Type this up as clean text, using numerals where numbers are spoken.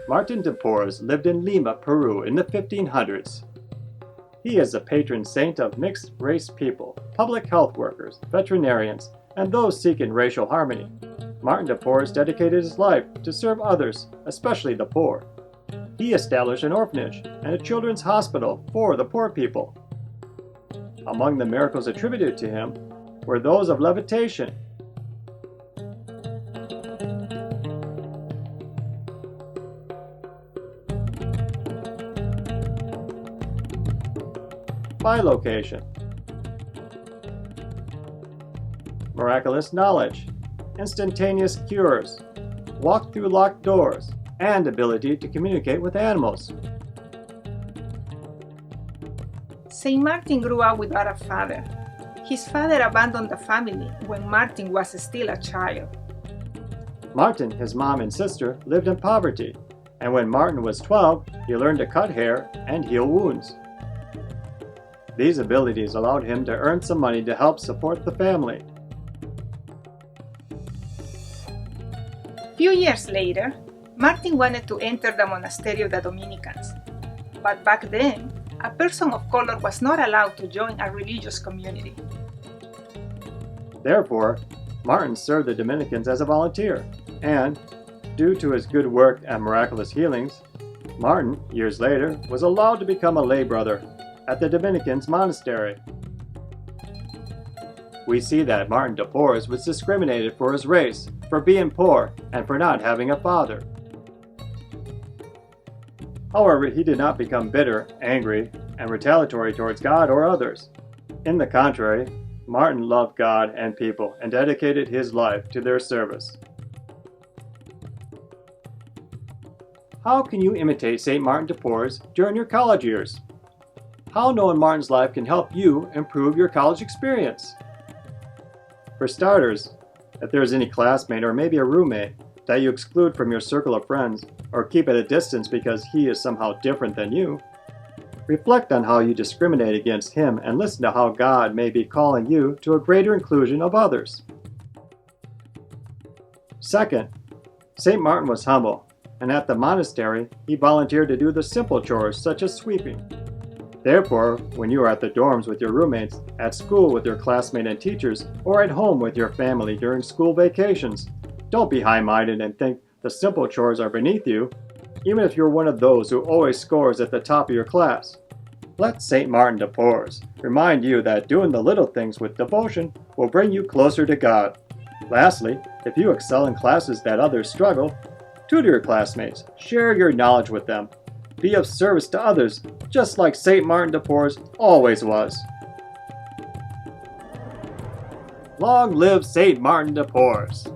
Martin de Porres lived in Lima, Peru in the 1500s. He is the patron saint of mixed-race people, public health workers, veterinarians, and those seeking racial harmony. Martin de Porres dedicated his life to serve others, especially the poor. He established an orphanage and a children's hospital for the poor people. Among the miracles attributed to him were those of levitation, bilocation, miraculous knowledge, instantaneous cures, walk through locked doors, and ability to communicate with animals. Saint Martin grew up without a father. His father abandoned the family when Martin was still a child. Martin, his mom and sister, lived in poverty, and when Martin was 12, he learned to cut hair and heal wounds. These abilities allowed him to earn some money to help support the family. Few years later, Martin wanted to enter the monastery of the Dominicans, but back then, a person of color was not allowed to join a religious community. Therefore, Martin served the Dominicans as a volunteer, and, due to his good work and miraculous healings, Martin, years later, was allowed to become a lay brother at the Dominicans monastery. We see that Martin de Porres was discriminated for his race, for being poor, and for not having a father. However, he did not become bitter, angry, and retaliatory towards God or others. In the contrary, Martin loved God and people and dedicated his life to their service. How can you imitate St. Martin de Porres during your college years? How knowing Martin's life can help you improve your college experience? For starters, if there is any classmate or maybe a roommate that you exclude from your circle of friends or keep at a distance because he is somehow different than you, reflect on how you discriminate against him and listen to how God may be calling you to a greater inclusion of others. Second, St. Martin was humble, and at the monastery he volunteered to do the simple chores such as sweeping. Therefore, when you are at the dorms with your roommates, at school with your classmates and teachers, or at home with your family during school vacations, don't be high-minded and think the simple chores are beneath you, even if you're one of those who always scores at the top of your class. Let St. Martin de Porres remind you that doing the little things with devotion will bring you closer to God. Lastly, if you excel in classes that others struggle, tutor your classmates, share your knowledge with them. Be of service to others, just like St. Martin de Porres always was. Long live St. Martin de Porres!